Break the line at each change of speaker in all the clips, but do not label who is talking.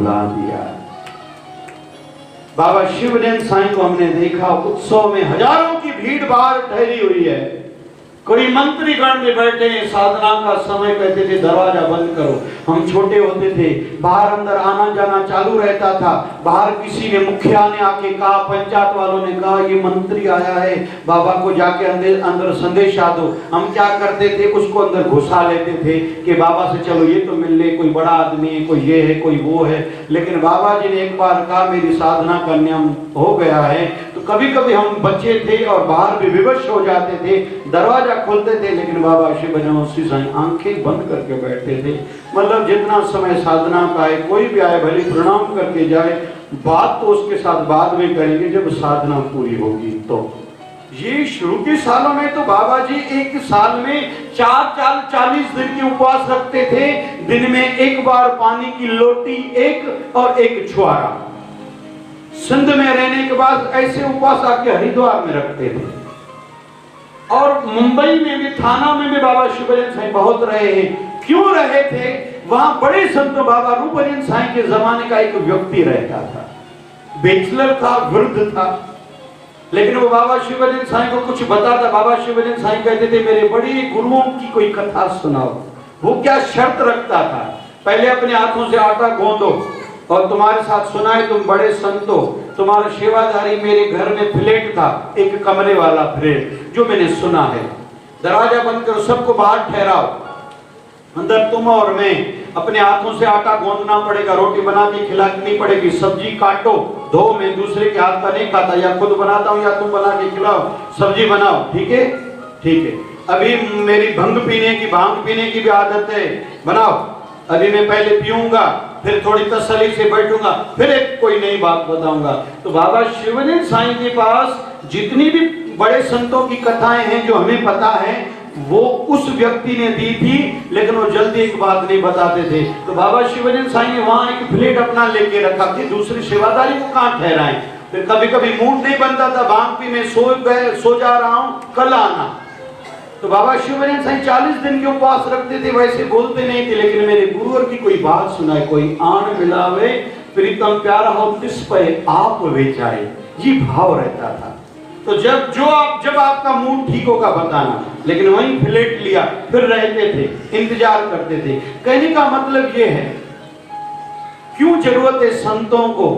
बुला दिया। बाबा शिवनयन साईं को हमने देखा उत्सव में हजारों की भीड़ बाहर ठहरी हुई है। कोई मंत्रीगण में बैठे हैं, साधना का समय, कहते थे दरवाजा बंद करो। हम छोटे होते थे, बाहर अंदर आना जाना चालू रहता था। बाहर किसी ने, मुखिया ने आके कहा, पंचायत वालों ने कहा ये मंत्री आया है, बाबा को जाके अंदर संदेशा दो। हम क्या करते थे, उसको अंदर घुसा लेते थे कि बाबा से चलो ये तो मिल ले, कोई बड़ा आदमी है, कोई ये है, कोई वो है। लेकिन बाबा जी ने एक बार कहा मेरी साधना का नियम हो गया है, तो कभी कभी हम बच्चे थे और बाहर भी विवश हो जाते थे, दरवाजा खोलते थे, लेकिन बाबा शिवनयन साईं आंखें बंद करके बैठते थे। मतलब जितना समय साधना का है, कोई भी आए भले प्रणाम करके जाए, बात तो उसके साथ बाद में करेंगे जब साधना पूरी होगी। तो ये शुरू के सालों में तो बाबा जी एक साल में 40 दिन के उपवास रखते थे। दिन में एक बार पानी की लोटी एक और एक छुआरा। सिंध में रहने के बाद ऐसे उपवास आके हरिद्वार में रखते थे। और मुंबई में भी, थाना में भी बाबा शिवनयन साईं बहुत रहे हैं। क्यों रहे थे? वहां बड़े संत बाबा रूपनयन साईं के जमाने का एक व्यक्ति रहता था, बैचलर था, वृद्ध था, लेकिन वो बाबा शिवनयन साईं को कुछ बताता। बाबा शिवनयन साईं कहते थे मेरे बड़े गुरुओं की कोई कथा सुनाओ। वो क्या शर्त रखता था, पहले अपने हाथों से आटा गूंदो और तुम्हारे साथ सुनाए तुम बड़े संतो, तुम्हारा सेवादारी मेरे घर में फ्लैट था, एक कमरे वाला फ्लैट, जो मैंने सुना है, दरवाजा बंद करो, सबको बाहर ठहराओ, अंदर तुम और मैं, अपने हाथों से आटा गूंदना पड़ेगा, रोटी बना के खिलानी पड़ेगी, सब्जी काटो, धो, मैं दूसरे के हाथ का नहीं खाता, या खुद बनाता हूँ या तुम बना के खिलाओ, सब्जी बनाओ, ठीक है? ठीक है। अभी मेरी भांग पीने की भी आदत है, बनाओ, अभी मैं पहले पीऊंगा, फिर थोड़ी तसल्ली से बैठूंगा, फिर एक कोई नई बात बताऊंगा। तो बाबा शिवनयन साईं के पास जितनी भी बड़े संतों की कथाएं हैं जो हमें पता है, वो उस व्यक्ति ने दी थी, लेकिन वो जल्दी एक बात नहीं बताते थे। तो बाबा शिवनयन साईं ने वहां एक फ्लैट अपना लेके रखा कि दूसरी सेवादारी को कहां ठहराएं। फिर कभी कभी मूड नहीं बनता था, भांग पी में सो जा रहा हूं, कल आना। तो बाबा शिवनयन साईं 40 दिन के उपवास रखते थे, वैसे बोलते नहीं थे, लेकिन मेरे गुरुवर की कोई बात सुनाए, कोई आन मिलावे प्रीतम प्यारा हो तिस पे आप बेचारे, ये भाव रहता था। तो जब आपका मूड ठीक होगा बताना, लेकिन वहीं फ्लैट लिया, फिर रहते थे, इंतजार करते थे। कहने का मतलब ये है, क्यों जरूरत है संतों को?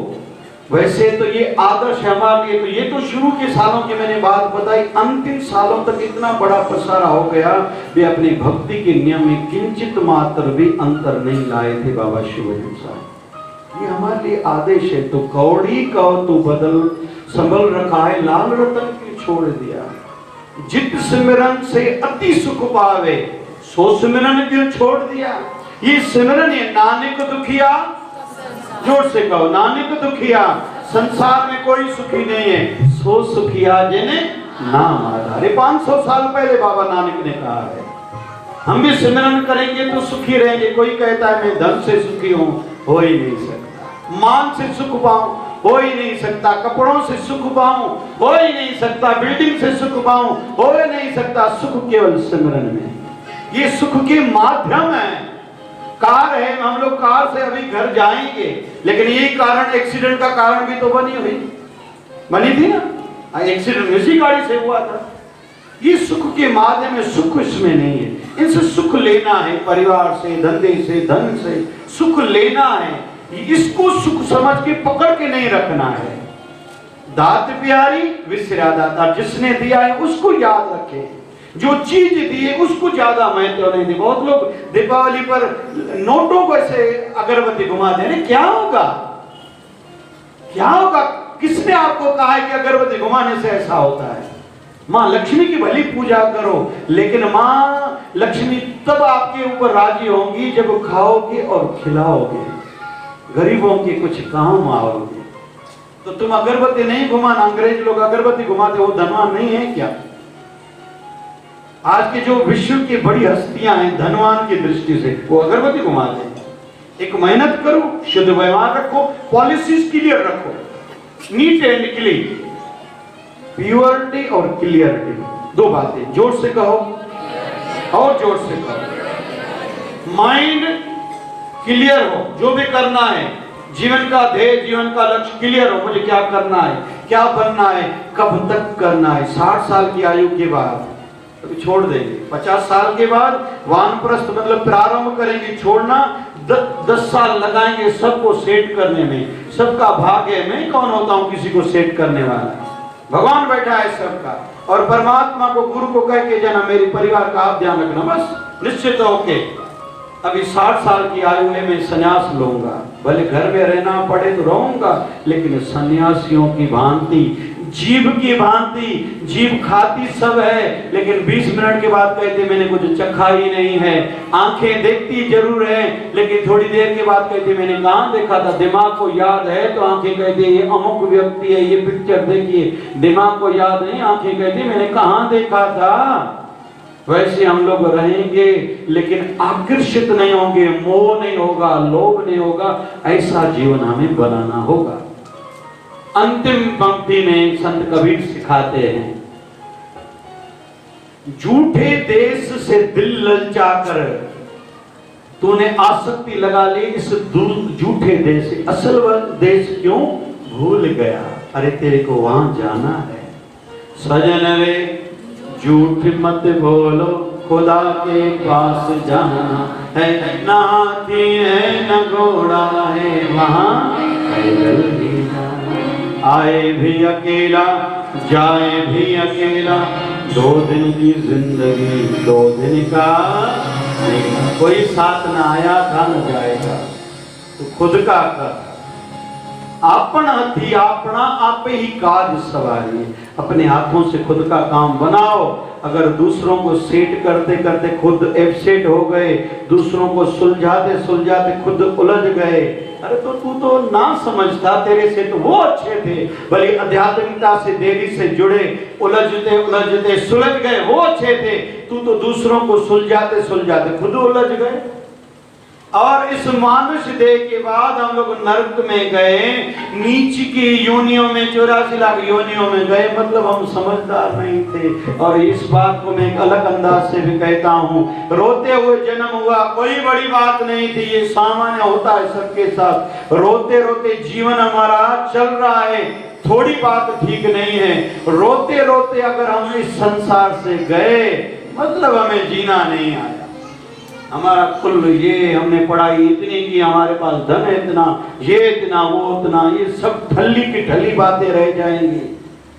वैसे तो ये आदर्श हमारे लिए, तो ये तो शुरू के सालों की मैंने बात बताई, अंतिम सालों तक इतना बड़ा पसारा हो गया, वे अपनी भक्ति के नियम में किंचित मात्र भी अंतर नहीं लाए थे बाबा शिवनयन साईं। ये हमारे लिए आदेश है। तो कौड़ी कहो तू बदल, संभल रखा है लाल रतन की छोड़ दिया, जित सिमरन से अति सुख पावे, सो सिमरन क्यों छोड़ दिया। ये सिमरन है, नानक दुखिया, जोर से कहो, नानक दुखिया, संसार में कोई सुखी नहीं है, सो सुखिया जिन्हें नाम आधार। 500 साल पहले बाबा नानक ने कहा है। हम भी सिमरन करेंगे तो सुखी रहेंगे। कोई कहता है मैं धन से सुखी हूं, हो ही नहीं सकता। मान से सुख पाऊं, हो ही नहीं सकता। कपड़ों से सुख पाऊं, हो ही नहीं सकता। बिल्डिंग से सुख पाऊं, हो ही नहीं सकता। सुख केवल सिमरन में। ये सुख के माध्यम है। कार है, हम लोग कार से अभी घर जाएंगे, लेकिन ये कारण, एक्सीडेंट का कारण भी तो बनी थी ना, एक्सीडेंट इसी गाड़ी से हुआ था। ये सुख के माध्यम में, सुख इसमें नहीं है। इनसे सुख लेना है, परिवार से, धंधे से, धन से सुख लेना है। इसको सुख समझ के पकड़ के नहीं रखना है। दात प्यारी विसरा दाता, जिसने दिया है उसको याद रखे, जो चीज दी है उसको ज्यादा महत्व नहीं दी। बहुत लोग दीपावली पर नोटों को ऐसे अगरबत्ती घुमा दे, क्या होगा, क्या होगा? किसने आपको कहा है कि अगरबत्ती घुमाने से ऐसा होता है? माँ लक्ष्मी की भली पूजा करो, लेकिन माँ लक्ष्मी तब आपके ऊपर राजी होंगी जब खाओगे और खिलाओगे, गरीबों के कुछ काम आओगे। तो तुम अगरबत्ती नहीं घुमाना। अंग्रेज लोग अगरबत्ती घुमाते, वो धनवान नहीं है क्या? आज के जो विश्व की बड़ी हस्तियां हैं धनवान की दृष्टि से, वो अगरबत्ती घुमाते हैं। एक मेहनत करो, शुद्ध व्यवहार रखो, पॉलिसीज क्लियर रखो, नीट एंड क्लीन, प्योरिटी और क्लियरिटी, दो बातें। जोर से कहो और जोर से कहो। माइंड क्लियर हो, जो भी करना है जीवन का ध्येय, जीवन का लक्ष्य क्लियर हो, मुझे क्या करना है, क्या बनना है, कब तक करना है। 60 साल की आयु के बाद अभी छोड़ देंगे, 50 साल के बाद वानप्रस्थ मतलब प्रारंभ करेंगे छोड़ना, 10 साल लगाएंगे सबको सेट करने में। सबका भाग्य, मैं कौन होता हूं किसी को सेट करने वाला, भगवान बैठा है सबका। और परमात्मा को, गुरु को कह के जाना मेरे परिवार का आप ध्यान रखना, बस निश्चित होके अभी 60 साल की आयु में मैं संन्यास लूंगा, भले घर में रहना पड़े तो रहूंगा, लेकिन सन्यासियों की भांति, जीव की भांति, जीव खाती सब है लेकिन 20 मिनट के बाद कहते मैंने कुछ चखा ही नहीं है। आंखें देखती जरूर है लेकिन थोड़ी देर के बाद कहती मैंने कहां देखा था। दिमाग को याद है तो आंखें कहती ये अमुक व्यक्ति है, ये पिक्चर देखिए। दिमाग को याद नहीं, आंखें कहती मैंने कहां देखा था। वैसे हम लोग रहेंगे लेकिन आकर्षित नहीं होंगे, मोह नहीं होगा, लोभ नहीं होगा। ऐसा जीवन हमें बनाना होगा। अंतिम पंक्ति में संत कबीर सिखाते हैं, झूठे देश से दिल ललचाकर तूने आसक्ति लगा ली इस झूठे देश से, असल देश क्यों भूल गया। अरे तेरे को वहां जाना है। सजन रे झूठ मत बोलो, खुदा के पास जाना है। ना हाथी है न घोड़ा है वहां पैदल भी जाना। आए भी अकेला जाए भी अकेला, 2 दिन की जिंदगी 2 दिन का नहीं। कोई साथ ना आया था न जाएगा, तो खुद का कर। आपन हथी आपना आप ही काज सवारी, अपने हाथों से खुद का काम बनाओ। अगर दूसरों को सेट करते करते खुद एपसेट हो गए, दूसरों को सुलझाते सुलझाते खुद उलझ गए, अरे तो तू तो ना समझता, तेरे से तो वो अच्छे थे, भले आध्यात्मिकता से देरी से जुड़े, उलझते उलझते सुलझ गए, वो अच्छे थे। तू तो दूसरों को सुलझाते सुलझाते खुद उलझ गए। और इस मानुष देह के बाद हम लोग नरक में गए, नीच की योनियों में, 84 लाख योनियों में गए। मतलब हम समझदार नहीं थे। और इस बात को मैं एक अलग अंदाज से भी कहता हूँ, रोते हुए जन्म हुआ कोई बड़ी बात नहीं थी, ये सामान्य होता है सबके साथ। रोते रोते जीवन हमारा चल रहा है, थोड़ी बात ठीक नहीं है। रोते रोते अगर हम इस संसार से गए मतलब हमें जीना नहीं आया। हमारा कुल ये हमने पढ़ाई इतनी की, हमारे पास धन है इतना, ये इतना, वो उतना, ये सब ठल्ली की ठल्ली बातें रह जाएंगी।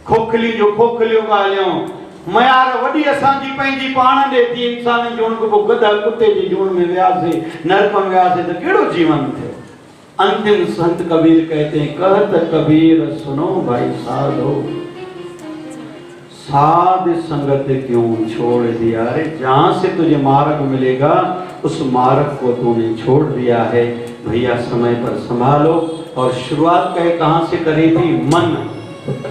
खोखली जो खोखलियों का लियो मैं यार वडी असांजी पंहिंजी पाण देती इंसान जो उनको गधा कुत्ते जी जून में व्यासे, नरक में व्यासे, तो केड़ो जीवन थे। अंतिम संत कबीर कहते हैं, कहत कबीर सुनो भाई साधो, साध संगत क्यों छोड़ दिया। अरे जहां से तुझे मार्ग मिलेगा उस मार्ग को तूने छोड़ दिया है। भैया समय पर संभालो। और शुरुआत कहां से करी थी, मन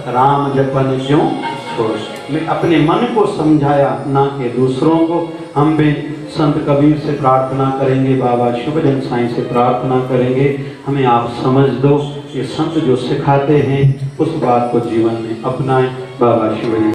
राम जपन क्यों छोड़। मैं अपने मन को समझाया ना कि दूसरों को। हम भी संत कबीर से प्रार्थना करेंगे, बाबा शुभजन साईं से प्रार्थना करेंगे, हमें आप समझ दो। ये संत जो सिखाते हैं उस बात को जीवन में अपनाएं। बाबा शुभजन